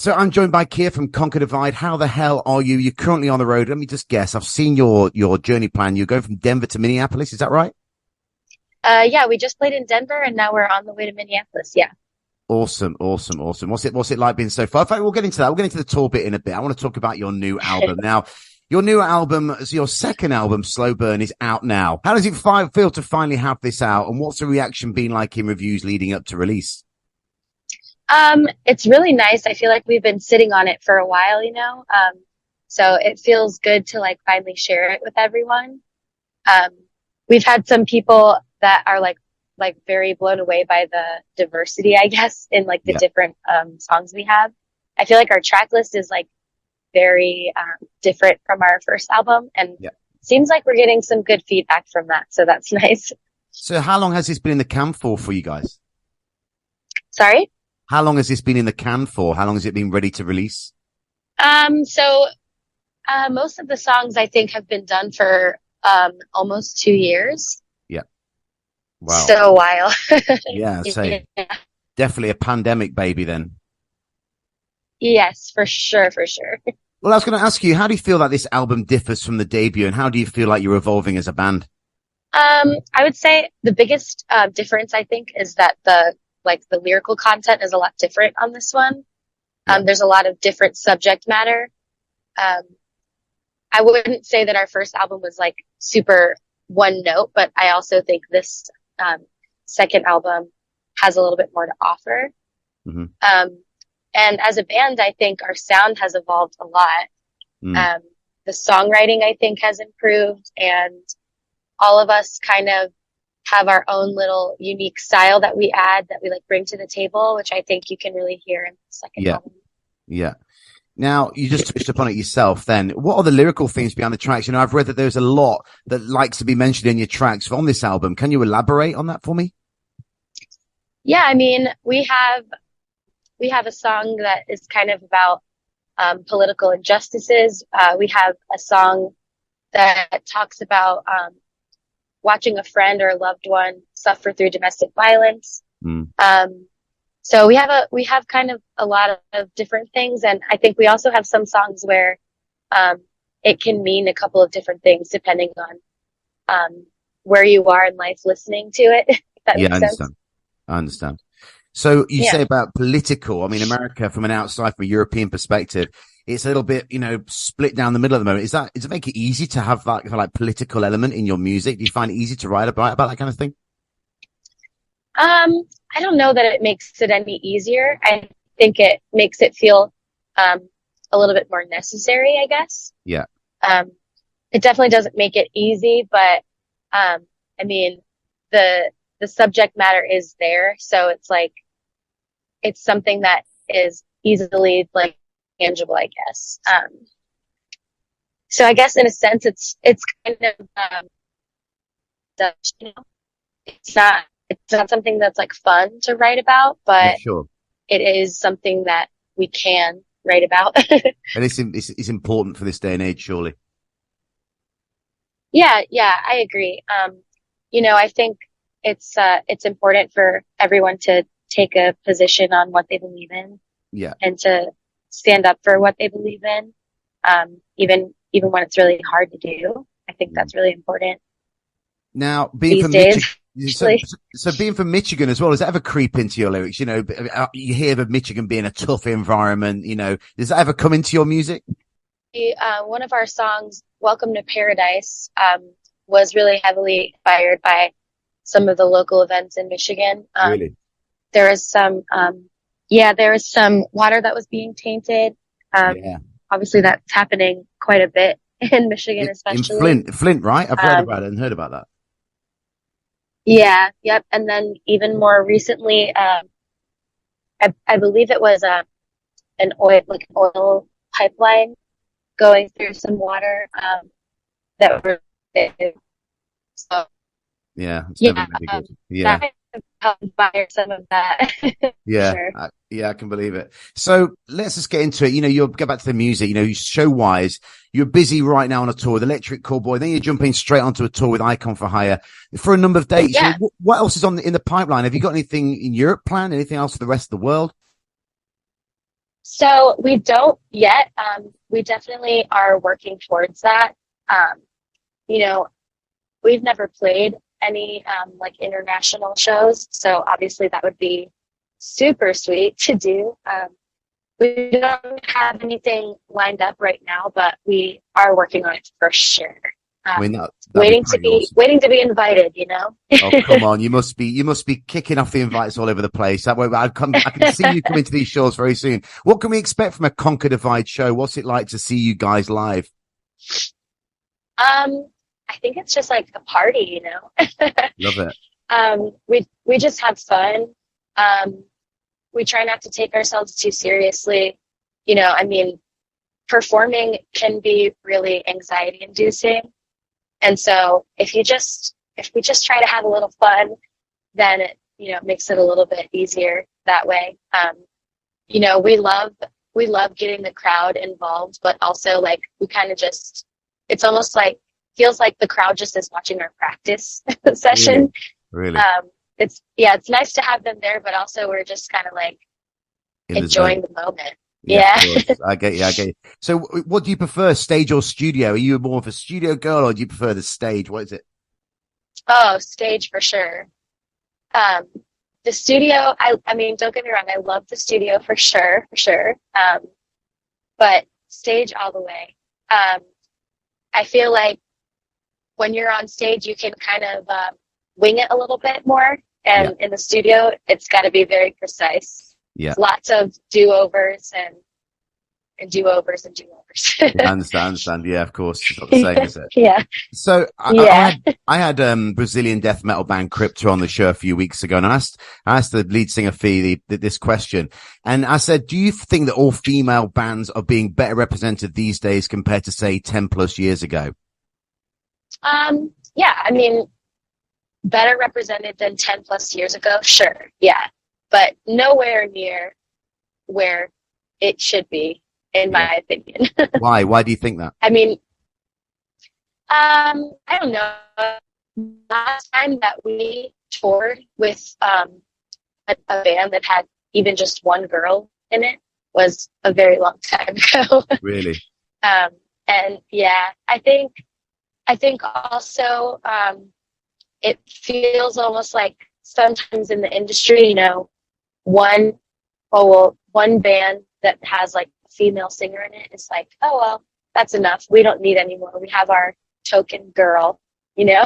So I'm joined by Kia from Conquer Divide. How the hell are you? You're currently on the road. Let me just guess. I've seen your journey plan. You're going from Denver to Minneapolis. Is that right? Yeah, we just played in Denver and now we're on the way to Minneapolis. Yeah. Awesome. What's it like being so far? In fact, we'll get into that. We'll get into the tour bit in a bit. I want to talk about your new album. Now, your new album, your second album, Slow Burn, is out now. How does it feel to finally have this out? And what's the reaction been like in reviews leading up to release? It's really nice. I feel like we've been sitting on it for a while, so it feels good to like finally share it with everyone. Um, we've had some people that are like very blown away by the diversity, I guess, in like the Yeah. different, songs we have. I feel like our track list is like very, different from our first album and Yeah. seems like we're getting some good feedback from that. So that's nice. So how long has this been in the can for you guys? Sorry. How long has this been in the can for? How long has it been ready to release? Most of the songs I think have been done for almost 2 years. Yeah. Wow. So a while. Yeah. Yeah. Definitely a pandemic baby then. Yes, for sure, for sure. Well, I was going to ask you, how do you feel that this album differs from the debut, and how do you feel like you're evolving as a band? I would say the biggest difference I think is that the lyrical content is a lot different on this one. Yeah. There's a lot of different subject matter. Um, I wouldn't say that our first album was like super one note, but I also think this second album has a little bit more to offer. Mm-hmm. And as a band, I think our sound has evolved a lot. Mm. The songwriting, I think, has improved, and all of us kind of have our own little unique style that we add, that we like bring to the table, which I think you can really hear in the second album. Yeah. Now, you just touched upon it yourself then. What are the lyrical themes behind the tracks? I've read that there's a lot that likes to be mentioned in your tracks on this album. Can you elaborate on that for me? Yeah, I mean, we have a song that is kind of about political injustices. We have a song that talks about watching a friend or a loved one suffer through domestic violence. Mm. So we have kind of a lot of different things, and I think we also have some songs where it can mean a couple of different things depending on where you are in life listening to it. If that makes sense. I understand. So you say about political. I mean, America, from an outside, from a European perspective, it's a little bit, split down the middle at the moment. Does it make it easy to have that kind of like political element in your music? Do you find it easy to write about that kind of thing? I don't know that it makes it any easier. I think it makes it feel a little bit more necessary, I guess. Yeah. It definitely doesn't make it easy, but I mean, the subject matter is there, so it's like it's something that is easily like tangible, I guess. So I guess in a sense, it's kind of it's not something that's like fun to write about, Yeah, but sure. it is something that we can write about. And it's important for this day and age, surely. Yeah, I agree. I think it's important for everyone to take a position on what they believe in. Yeah. And to stand up for what they believe in, even when it's really hard to do. I think that's really important. Now, being from Michigan, so being from Michigan as well, does that ever creep into your lyrics? You hear of Michigan being a tough environment. Does that ever come into your music? One of our songs, "Welcome to Paradise," was really heavily inspired by some of the local events in Michigan. Really? There was some water that was being tainted. Obviously that's happening quite a bit in Michigan, especially. In Flint, right? I've read about it and heard about that. Yeah, yep. And then even more recently, I believe it was an oil pipeline going through some water that were so yeah, it's never really good. Yeah. That helped inspire some of that. Yeah, sure. I can believe it. So let's just get into it. You'll go back to the music. Show wise, you're busy right now on a tour with Electric Callboy. Then you're jumping straight onto a tour with Icon for Hire for a number of dates. Yeah. What else is in the pipeline? Have you got anything in Europe planned? Anything else for the rest of the world? So we don't yet. We definitely are working towards that. Um, you know, we've never played any like international shows, so obviously that would be super sweet to do. We don't have anything lined up right now, but we are working on it for sure. I Um, mean, that'd be pretty awesome. waiting to be invited, you know? Oh, come on. You must be kicking off the invites all over the place. That way I can see you coming to these shows very soon. What can we expect from a Conquer Divide show? What's it like to see you guys live? I think it's just like a party, you know? Love it. We just have fun. Um, we try not to take ourselves too seriously. You know, I mean, performing can be really anxiety inducing. And so if we just try to have a little fun, then it, you know, makes it a little bit easier that way. You know, we love getting the crowd involved, but also like we kind of just, it's almost like, feels like the crowd just is watching our practice session. Really? It's nice to have them there, but also we're just kind of like enjoying the moment. Yeah, Yeah. of course. I get you. I get you. So what do you prefer, stage or studio? Are you more of a studio girl or do you prefer the stage? What is it? Oh, stage for sure. Um, the studio, I mean, don't get me wrong, I love the studio for sure. But stage all the way. I feel like when you're on stage, you can kind of wing it a little bit more. And in the studio, it's got to be very precise. Yeah. Lots of do-overs and do-overs and do-overs. I understand. Yeah, of course. It's not the same, is it? Yeah. So I had Brazilian death metal band Crypto on the show a few weeks ago, and I asked the lead singer Fee this question, and I said, "Do you think that all female bands are being better represented these days compared to say 10 plus years ago?" Yeah, I mean, better represented than 10 plus years ago, sure, yeah, but nowhere near where it should be, in my opinion. Why? Why do you think that? I mean, I don't know. Last time that we toured with a band that had even just one girl in it was a very long time ago. Really? And yeah, I think also it feels almost like sometimes in the industry, you know, one band that has like a female singer in it is like, oh well, that's enough. We don't need any more. We have our token girl, you know?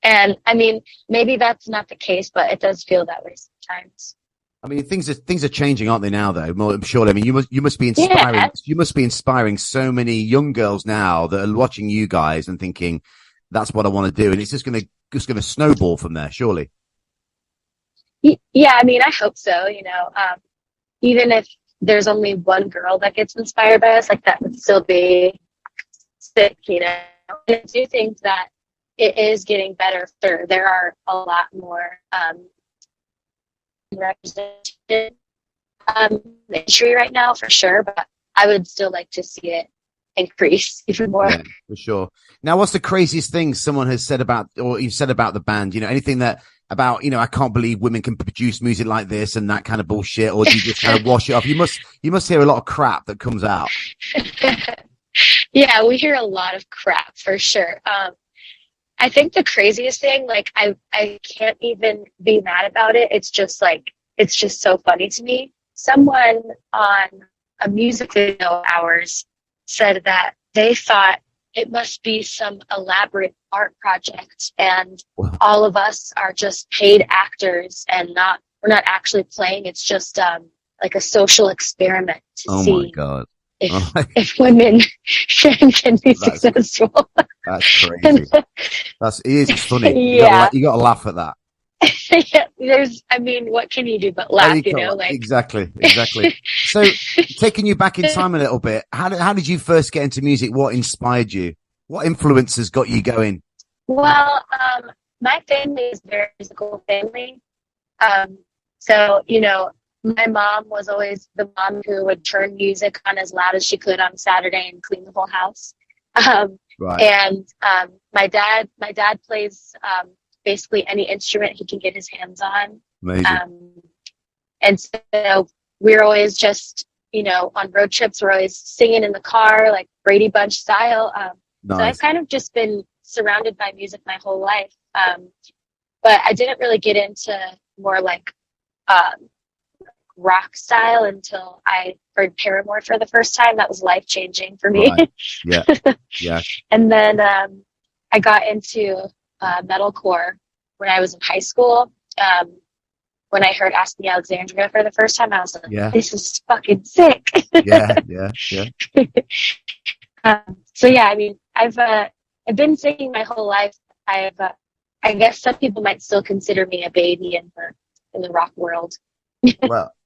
And I mean, maybe that's not the case, but it does feel that way sometimes. I mean, things are changing, aren't they now? Though, I'm sure. I mean, you must be inspiring. Yeah. You must be inspiring so many young girls now that are watching you guys and thinking, "That's what I want to do," and it's just gonna snowball from there, surely. Yeah, I mean, I hope so. You know, even if there's only one girl that gets inspired by us, like that would still be sick, you know. And I do think that it is getting better. There are a lot more represented in the industry right now, for sure. But I would still like to see it increase even more. Yeah, for sure. Now, what's the craziest thing someone has said about, or you've said about the band? You know, anything that about, you know, I can't believe women can produce music like this and that kind of bullshit, or do you just kind of wash it off? You must hear a lot of crap that comes out. Yeah, we hear a lot of crap for sure. I think the craziest thing, like I can't even be mad about it. It's just like, it's just so funny to me. Someone on a music video of ours said that they thought it must be some elaborate art project and all of us are just paid actors and we're not actually playing. It's just like a social experiment to see my God. if women can be successful. That's crazy. It's funny. Yeah. You got to laugh at that. I mean, what can you do but laugh, you know? Like Exactly. So taking you back in time a little bit, how did you first get into music? What inspired you? What influences got you going? Well, my family is a very musical family. So, you know, my mom was always the mom who would turn music on as loud as she could on Saturday and clean the whole house. Right. And my dad plays basically any instrument he can get his hands on. Amazing. And so we're always just on road trips, we're always singing in the car, like Brady Bunch style. So I've Nice. kind of just been surrounded by music my whole life. But I didn't really get into more like um, rock style until I heard Paramore for the first time. That was life changing for me. Right. Yeah. Yeah. And then I got into metalcore when I was in high school. When I heard Ask Me Alexandria for the first time, I was like, Yeah. this is fucking sick. Yeah. Yeah. Yeah. So yeah, I mean, I've been singing my whole life. I guess some people might still consider me a baby in the rock world.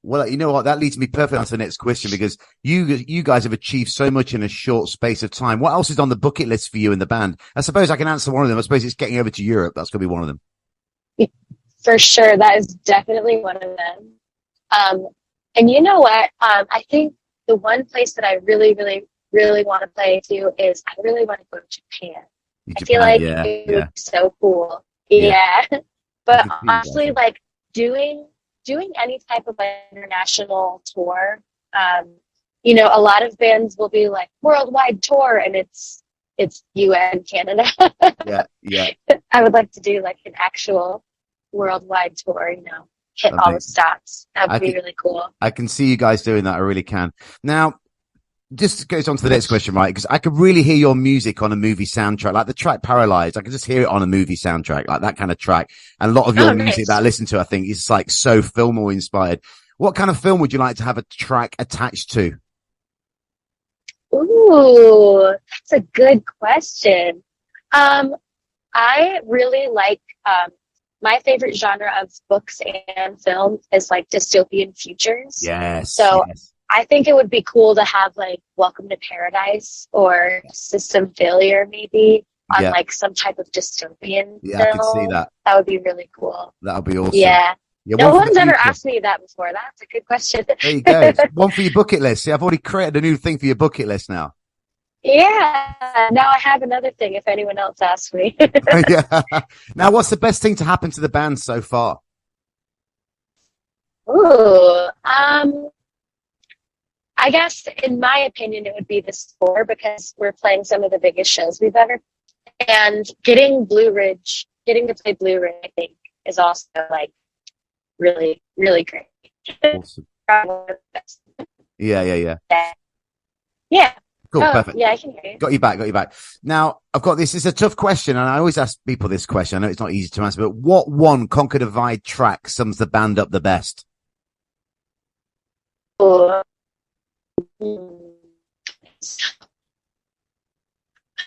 Well, you know what? That leads me perfectly on to the next question because you guys have achieved so much in a short space of time. What else is on the bucket list for you in the band? I suppose I can answer one of them. I suppose it's getting over to Europe. That's going to be one of them. For sure, that is definitely one of them. And you know what? I think the one place that I really, really, really want to play to is I really want to go to Japan. I feel Japan, like yeah, it would yeah, be so cool. yeah. Yeah. I But can see you guys. honestly, like doing any type of international tour, a lot of bands will be like worldwide tour and it's UN Canada. Yeah, yeah. I would like to do like an actual worldwide tour, hit all the Amazing. stops. That I would be can really cool. I can see you guys doing that. I really can. Now, just goes on to the next question, right? Because I could really hear your music on a movie soundtrack, like the track Paralyzed. I could just hear it on a movie soundtrack, like that kind of track. And a lot of your Oh, music that I nice. listen to, I think is like so film or inspired. What kind of film would you like to have a track attached to? Ooh, that's a good question. Um, I really like my favorite genre of books and film is like dystopian futures. Yes, So yes. I think it would be cool to have like Welcome to Paradise or System Failure maybe on Yeah, like some type of dystopian yeah, I could see film. that. That would be really cool. That would be awesome. Yeah. Yeah, No one for the one's ever future. asked me that before. That's a good question. There you go. One for your bucket list. See, I've already created a new thing for your bucket list now. Yeah. Now I have another thing if anyone else asks me. Yeah. Now, what's the best thing to happen to the band so far? Ooh, I guess in my opinion it would be the score because we're playing some of the biggest shows we've ever and getting to play Blue Ridge, I think, is also like really, really great. Awesome. Probably the best. Yeah, yeah, yeah. Yeah. Cool. Oh, Perfect. yeah, I can hear you. Got you back. Got you back. Now, I've got this. It's a tough question, and I always ask people this question. I know it's not easy to answer, but what one Conquer Divide track sums the band up the best? Oh,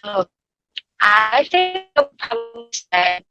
oh, I think I would probably say